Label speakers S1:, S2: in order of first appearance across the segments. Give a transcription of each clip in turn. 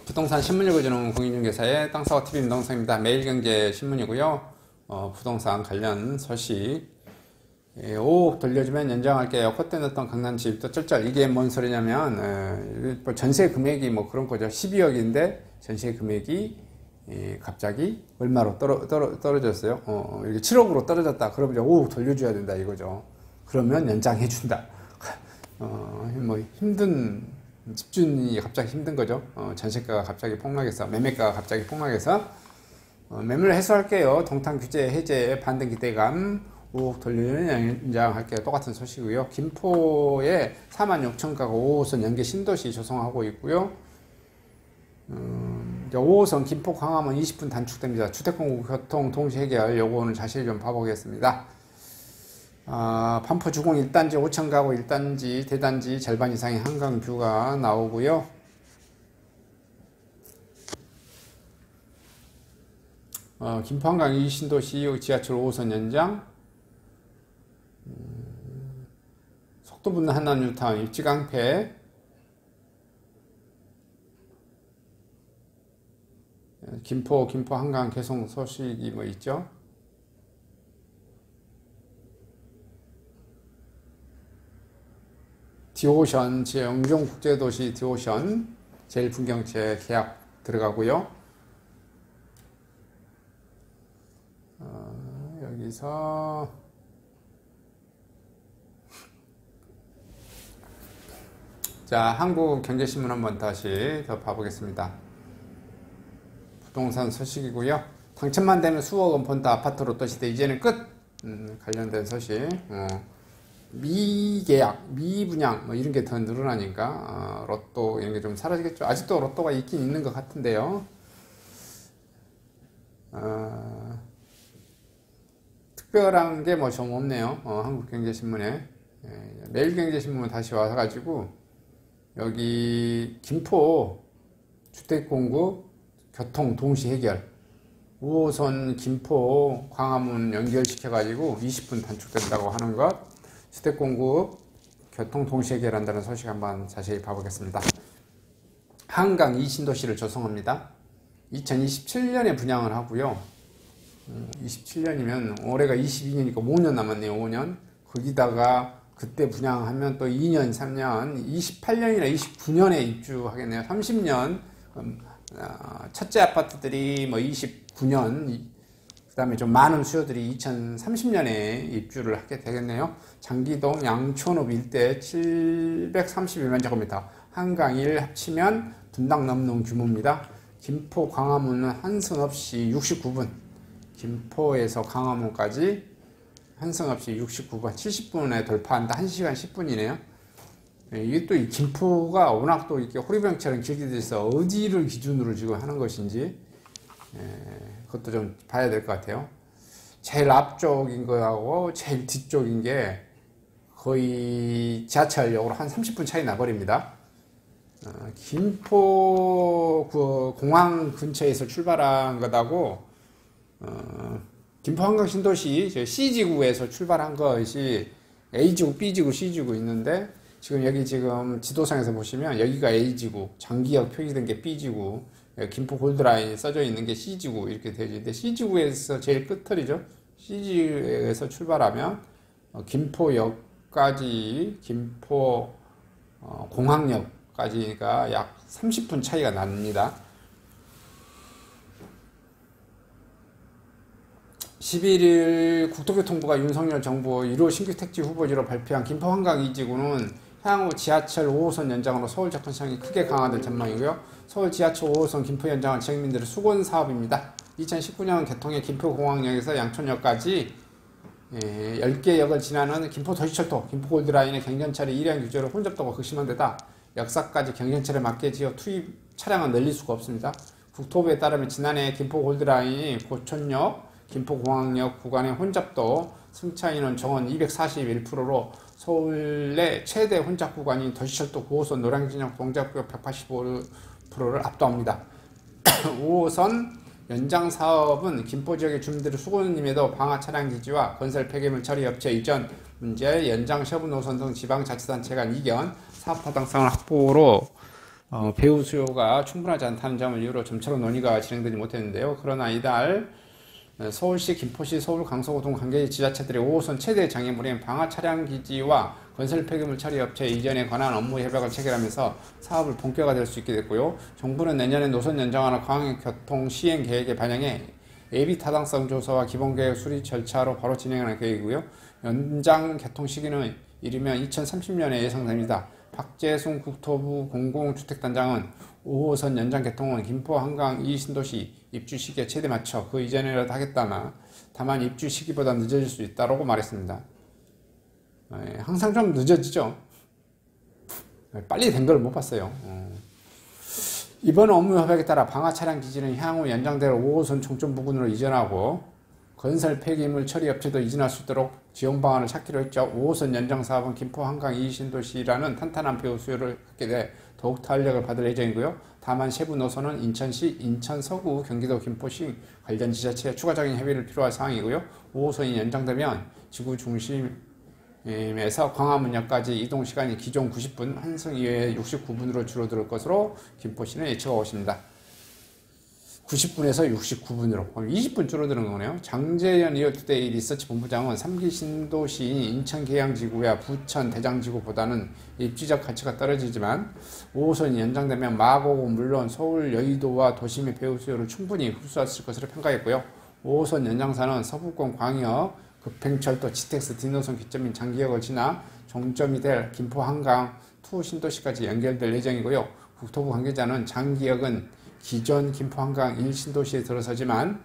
S1: 부동산 신문 읽어주는 공인중개사의 땅사고TV 임동성입니다. 매일경제 신문이고요. 부동산 관련 소식. 5억 돌려주면 연장할게요. 콧대 넣었던 강남집도 쩔쩔. 이게 뭔 소리냐면 전세 금액이 뭐 그런 거죠. 12억인데 전세 금액이 갑자기 얼마로 떨어졌어요. 이렇게 7억으로 떨어졌다. 그러면 이제 5억 돌려줘야 된다 이거죠. 그러면 연장해 준다. 뭐 힘든 집주인이 갑자기 힘든 거죠. 전세가가 갑자기 폭락해서, 매매가가 갑자기 폭락해서 매매를 해소할게요. 동탄 규제 해제 반등 기대감, 5억 돌리는 연장할게요. 똑같은 소식이고요. 김포에 46,000가구 5호선 연계 신도시 조성하고 있고요. 5호선 김포 광화문 20분 단축됩니다. 주택공급 교통 동시 해결, 요거는 자세히 좀 봐보겠습니다. 반포 주공 1단지 5,000가구 1단지 대단지 절반 이상의 한강뷰가 나오고요. 김포 한강 2신도시 지하철 5호선 연장, 속도 붙는 한남 뉴타운 입지 강패, 김포 한강 개송 소식이 뭐 있죠. 디오션, 영종국제도시 디오션 제일풍경채 계약 들어가고요. 여기서 자, 한국경제신문 한번 다시 더 봐보겠습니다. 부동산 소식이고요. 당첨만 되면 수억 원 펀드 아파트 로또 시대 이제는 끝. 관련된 소식. 미계약, 미분양 뭐 이런 게 더 늘어나니까 로또 이런 게 좀 사라지겠죠. 아직도 로또가 있긴 있는 것 같은데요. 특별한 게 뭐 좀 없네요. 한국경제신문에. 매일경제신문 다시 와가지고 여기 김포 주택공급 교통 동시 해결 5호선 김포 광화문 연결시켜가지고 20분 단축된다고 하는 것, 주택공급 교통 동시 해결한다는 소식 한번 자세히 봐보겠습니다. 한강 2신도시를 조성합니다. 2027년에 분양을 하고요. 27년이면 올해가 22년이니까 5년 남았네요. 5년. 거기다가 그때 분양하면 또 2년, 3년, 28년이나 29년에 입주하겠네요. 30년. 첫째 아파트들이 뭐 29년, 그 다음에 좀 많은 수요들이 2030년에 입주를 하게 되겠네요. 장기동 양촌읍 일대 731만 제곱미터, 한강 1 합치면 분당 넘는 규모입니다. 김포 광화문은 한승 없이 69분, 김포에서 광화문까지 한승 없이 69분, 70분에 돌파한다. 1시간 10분이네요. 이게 또 이 김포가 워낙 또 이렇게 호리병처럼 길게 돼서 어디를 기준으로 지금 하는 것인지, 그것도 좀 봐야 될 것 같아요. 제일 앞쪽인 거하고 제일 뒤쪽인 게 거의 지하철역으로 한 30분 차이 나버립니다. 김포 그 공항 근처에서 출발한 것하고 김포 한강 신도시 C지구에서 출발한 것이 A지구, B지구, C지구 있는데, 지금 여기 지금 지도상에서 보시면 여기가 A지구, 장기역 표기된 게 B지구, 김포 골드라인이 써져 있는 게 C지구 이렇게 되어 있는데, C지구에서 제일 끝털이죠. C지구에서 출발하면 김포역까지, 김포 공항역까지가 약 30분 차이가 납니다. 11일 국토교통부가 윤석열 정부 1호 신규 택지 후보지로 발표한 김포 한강 2지구는 향후 지하철 5호선 연장으로 서울 접근성이 크게 강화될 전망이고요. 서울 지하철 5호선 김포 연장은 지역민들의 수건 사업입니다. 2019년 개통해 김포공항역에서 양촌역까지 10개 역을 지나는 김포 도시철도, 김포 골드라인의 경전철의 일행 규제로 혼잡도가 극심한 데다 역사까지 경전철에 맞게 지어 투입 차량은 늘릴 수가 없습니다. 국토부에 따르면 지난해 김포 골드라인이 고촌역, 김포공항역 구간의 혼잡도 승차인원 정원 241%로 서울 내 최대 혼잡 구간인 도시철도 9호선 노량진역 동작구역 185%를 압도합니다. 5호선 연장 사업은 김포 지역의 주민들의 수고임에도 방화 차량 기지와 건설 폐기물 처리 업체 이전 문제, 연장 처분 노선 등 지방자치단체 간 이견, 사업 타당성을 확보로 배우 수요가 충분하지 않다는 점을 이유로 점차로 논의가 진행되지 못했는데요. 그러나 이달 서울시, 김포시, 서울, 강서구 등 관계 지자체들의 5호선 최대 장애물인 방화 차량기지와 건설 폐기물 처리 업체 이전에 관한 업무 협약을 체결하면서 사업을 본격화될 수 있게 됐고요. 정부는 내년에 노선 연장화나 광역교통 시행 계획에 반영해 예비 타당성 조사와 기본계획 수립 절차로 바로 진행하는 계획이고요. 연장 개통 시기는 이르면 2030년에 예상됩니다. 박재순 국토부 공공주택단장은 5호선 연장 개통은 김포, 한강, 이 신도시 입주 시기에 최대 맞춰 그 이전이라도 하겠다나 다만 입주 시기보다 늦어질 수 있다고 말했습니다. 항상 좀 늦어지죠. 빨리 된 걸 못 봤어요. 이번 업무 협약에 따라 방화 차량 기지는 향후 연장될 5호선 종점 부근으로 이전하고 건설 폐기물 처리 업체도 이전할 수 있도록 지원 방안을 찾기로 했죠. 5호선 연장 사업은 김포, 한강, 이 신도시라는 탄탄한 배우 수요를 갖게 돼 더욱 탄력을 받을 예정이고요. 다만 세부 노선은 인천시, 인천 서구, 경기도 김포시 관련 지자체의 추가적인 협의를 필요할 사항이고요. 5호선이 연장되면 지구 중심에서 광화문역까지 이동 시간이 기존 90분, 환승 이외에 69분으로 줄어들 것으로 김포시는 예측하고 있습니다. 90분에서 69분으로 20분 줄어드는 거네요. 장재현 리얼투데이 리서치 본부장은 3기 신도시인 인천 계양지구야 부천 대장지구보다는 입지적 가치가 떨어지지만 5호선이 연장되면 마곡은 물론 서울 여의도와 도심의 배우 수요를 충분히 흡수할 것으로 평가했고요. 5호선 연장사는 서부권 광역 급행철도 GTX D노선 기점인 장기역을 지나 종점이 될 김포 한강 투 신도시까지 연결될 예정이고요. 국토부 관계자는 장기역은 기존 김포 한강 1신도시에 들어서지만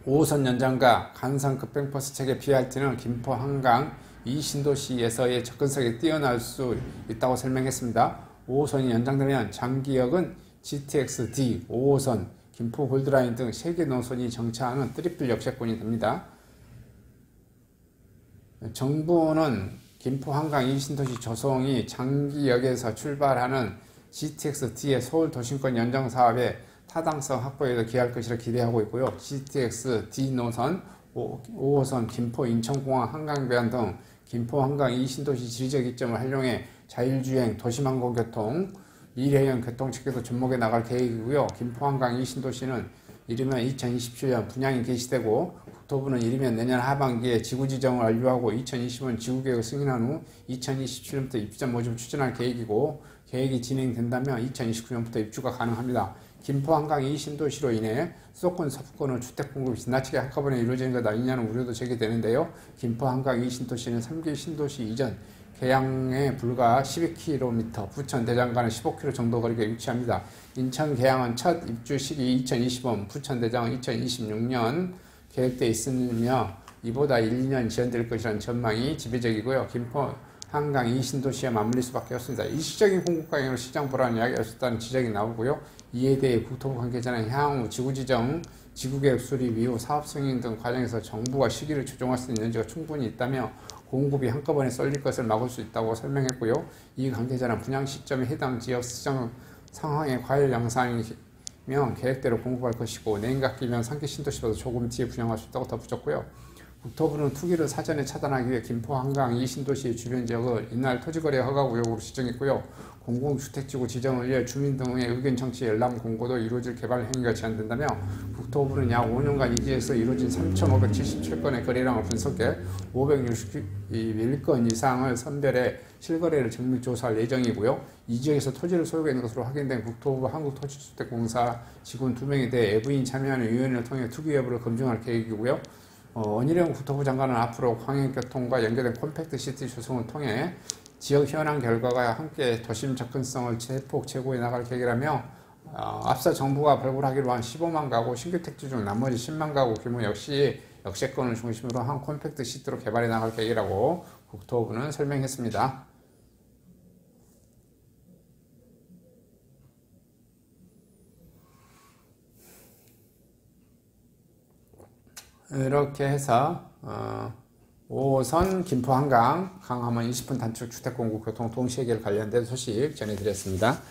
S1: 5호선 연장과 간선 급행버스 체계 BRT는 김포 한강 2신도시에서의 접근성이 뛰어날 수 있다고 설명했습니다. 5호선이 연장되면 장기역은 GTX D, 5호선, 김포 골드라인 등 3개 노선이 정차하는 트리플 역세권이 됩니다. 정부는 김포 한강 2신도시 조성이 장기역에서 출발하는 GTX-D의 서울 도심권 연장 사업에 타당성 확보에도 기여할 것이라 기대하고 있고요. GTX-D 노선, 5호선 김포 인천공항 한강배안 등 김포 한강 2신도시 지리적 이점을 활용해 자율주행, 도심항공교통, 미래형 교통체계도 접목해 나갈 계획이고요. 김포 한강 2신도시는 이르면 2027년 분양이 개시되고 국토부는 이르면 내년 하반기에 지구지정을 완료하고 2020년 지구계획을 승인한 후 2027년부터 입주자 모집을 추진할 계획이고 계획이 진행된다면 2029년부터 입주가 가능합니다. 김포 한강 2신도시로 인해 수도권 서부권의 주택 공급이 지나치게 한꺼번에 이루어지는 것 아니냐는 우려도 제기되는데요. 김포 한강 2신도시는 3기 신도시 이전 계양에 불과 12km, 부천 대장 간에 15km 정도 거리에 위치합니다. 인천 계양은 첫 입주 시기 2020년, 부천 대장은 2026년 계획되어 있으며 이보다 1, 2년 지연될 것이라는 전망이 지배적이고요. 김포 한강 2신도시에 맞물릴 수밖에 없습니다. 일시적인 공급 가격으로 시장 불안을 야기할 수 있다는 지적이 나오고요. 이에 대해 국토부 관계자는 향후 지구지정, 지구계획 수립 이후 사업 승인 등 과정에서 정부가 시기를 조정할 수 있는 여지가 충분히 있다며 공급이 한꺼번에 쏠릴 것을 막을 수 있다고 설명했고요. 이 관계자는 분양 시점에 해당 지역 시장 상황의 과열 양상이면 계획대로 공급할 것이고 내년학기면 3기 신도시보다 조금 뒤에 분양할 수 있다고 덧붙였고요. 국토부는 투기를 사전에 차단하기 위해 김포 한강 2신도시 주변 지역을 이날 토지거래 허가 구역으로 지정했고요. 공공주택지구 지정을 위해 주민 등의 의견 청취 열람 공고도 이루어질 개발 행위가 제한된다며 국토부는 약 5년간 이 지역에서 이루어진 3,577건의 거래량을 분석해 561건 이상을 선별해 실거래를 정밀조사할 예정이고요. 이 지역에서 토지를 소유하고 있는 것으로 확인된 국토부 한국토지주택공사 직원 2명에 대해 외부인 참여하는 위원회를 통해 투기 여부를 검증할 계획이고요. 원희룡 국토부 장관은 앞으로 광역교통과 연계된 컴팩트 시티 조성을 통해 지역 현황 결과가 함께 도심 접근성을 대폭 제고해 나갈 계획이라며 앞서 정부가 발굴하기로 한 15만 가구 신규 택지 중 나머지 10만 가구 규모 역시 역세권을 중심으로 한 컴팩트 시티로 개발해 나갈 계획이라고 국토부는 설명했습니다. 이렇게 해서 5호선 김포 한강 강화문 20분 단축 주택공급 교통 동시해결 관련된 소식 전해드렸습니다.